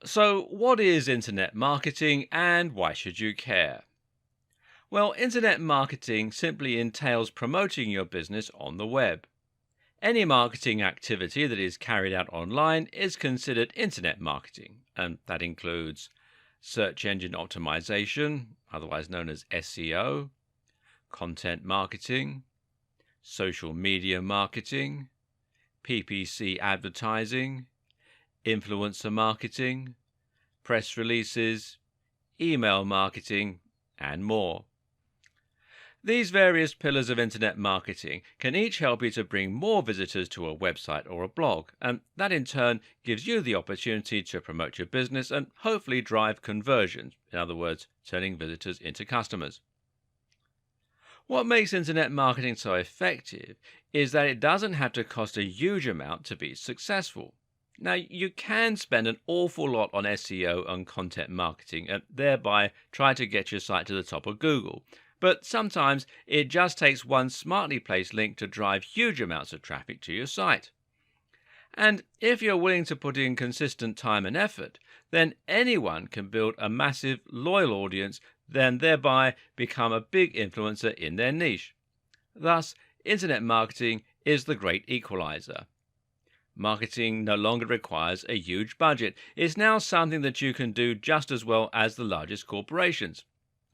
So, what is internet marketing and why should you care? Well, internet marketing simply entails promoting your business on the web. Any marketing activity that is carried out online is considered internet marketing, and that includes search engine optimization, otherwise known as SEO, content marketing, social media marketing, PPC advertising, influencer marketing, press releases, email marketing, and more. These various pillars of internet marketing can each help you to bring more visitors to a website or a blog, and that in turn gives you the opportunity to promote your business and hopefully drive conversions, in other words, turning visitors into customers. What makes internet marketing so effective is that it doesn't have to cost a huge amount to be successful. Now, you can spend an awful lot on SEO and content marketing and thereby try to get your site to the top of Google. But sometimes it just takes one smartly placed link to drive huge amounts of traffic to your site. And if you're willing to put in consistent time and effort, then anyone can build a massive, loyal audience, then thereby become a big influencer in their niche. Thus, internet marketing is the great equalizer. Marketing no longer requires a huge budget. It's now something that you can do just as well as the largest corporations,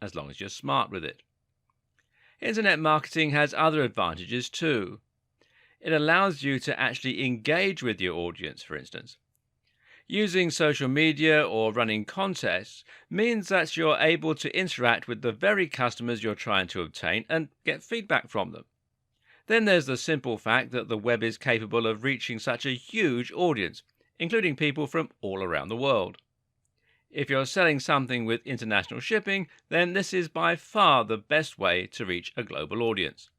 as long as you're smart with it. Internet marketing has other advantages too. It allows you to actually engage with your audience, for instance. Using social media or running contests means that you're able to interact with the very customers you're trying to obtain and get feedback from them. Then there's the simple fact that the web is capable of reaching such a huge audience, including people from all around the world. If you're selling something with international shipping, then this is by far the best way to reach a global audience.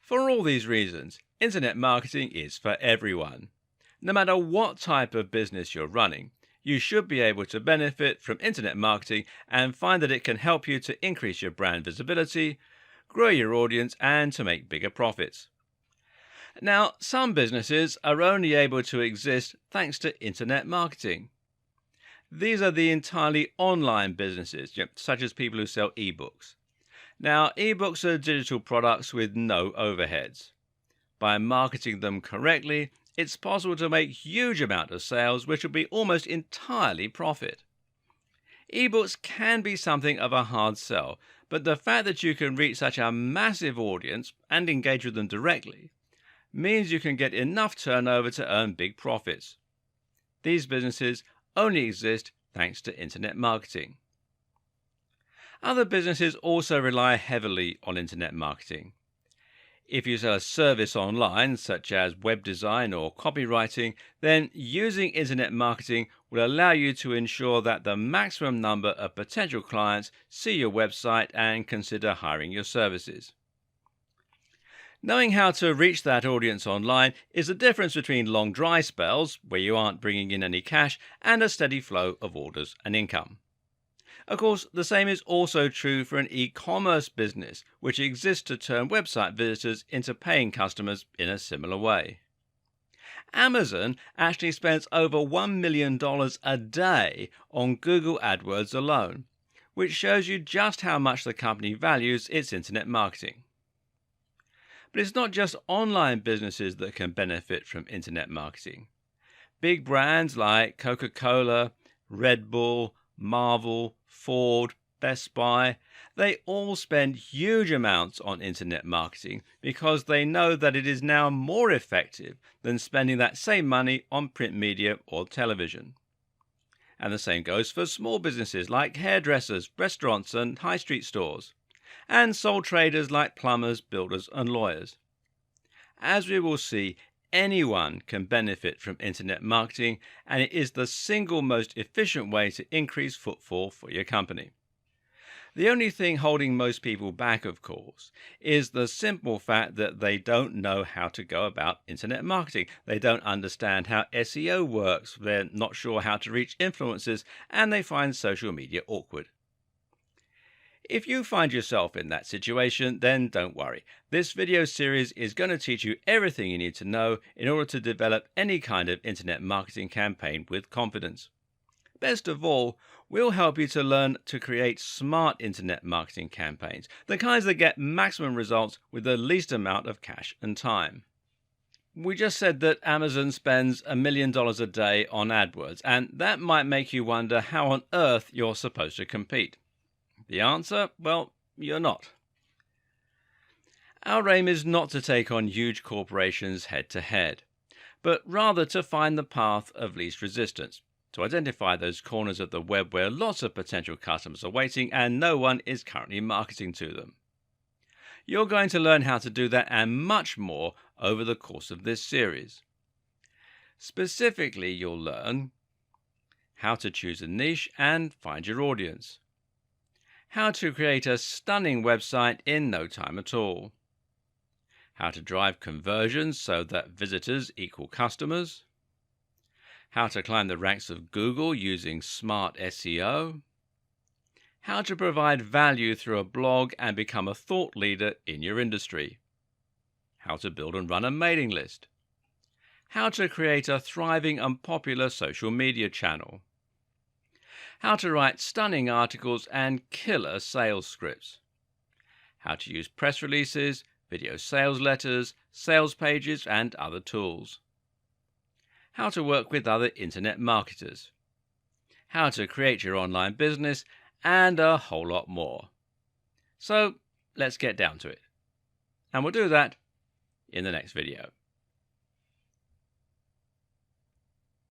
For all these reasons, internet marketing is for everyone. No matter what type of business you're running, you should be able to benefit from internet marketing and find that it can help you to increase your brand visibility, grow your audience, and to make bigger profits. Now, some businesses are only able to exist thanks to internet marketing. These are the entirely online businesses, such as people who sell ebooks. Now, ebooks are digital products with no overheads. By marketing them correctly, it's possible to make huge amount of sales which will be almost entirely profit. Ebooks can be something of a hard sell, but the fact that you can reach such a massive audience and engage with them directly means you can get enough turnover to earn big profits. These businesses only exist thanks to internet marketing. Other businesses also rely heavily on internet marketing. If you sell a service online, such as web design or copywriting, then using internet marketing will allow you to ensure that the maximum number of potential clients see your website and consider hiring your services. Knowing how to reach that audience online is the difference between long dry spells, where you aren't bringing in any cash, and a steady flow of orders and income. Of course, the same is also true for an e-commerce business, which exists to turn website visitors into paying customers in a similar way. Amazon actually spends over $1 million a day on Google AdWords alone, which shows you just how much the company values its internet marketing. But it's not just online businesses that can benefit from internet marketing. Big brands like Coca-Cola, Red Bull, Marvel, Ford, Best Buy, they all spend huge amounts on internet marketing because they know that it is now more effective than spending that same money on print media or television. And the same goes for small businesses like hairdressers, restaurants and high street stores, and sole traders like plumbers, builders and lawyers. As we will see, anyone can benefit from internet marketing, and it is the single most efficient way to increase footfall for your company. The only thing holding most people back, of course, is the simple fact that they don't know how to go about internet marketing. They don't understand how SEO works, they're not sure how to reach influencers, and they find social media awkward. If you find yourself in that situation, then don't worry. This video series is going to teach you everything you need to know in order to develop any kind of internet marketing campaign with confidence. Best of all, we'll help you to learn to create smart internet marketing campaigns, the kinds that get maximum results with the least amount of cash and time. We just said that Amazon spends $1 million a day on AdWords, and that might make you wonder how on earth you're supposed to compete. The answer? Well, you're not. Our aim is not to take on huge corporations head to head, but rather to find the path of least resistance, to identify those corners of the web where lots of potential customers are waiting and no one is currently marketing to them. You're going to learn how to do that and much more over the course of this series. Specifically, you'll learn how to choose a niche and find your audience, how to create a stunning website in no time at all, how to drive conversions so that visitors equal customers, how to climb the ranks of Google using smart SEO, how to provide value through a blog and become a thought leader in your industry, how to build and run a mailing list, how to create a thriving and popular social media channel, how to write stunning articles and killer sales scripts, how to use press releases, video sales letters, sales pages, and other tools, how to work with other internet marketers, how to create your online business, and a whole lot more. So let's get down to it. And we'll do that in the next video.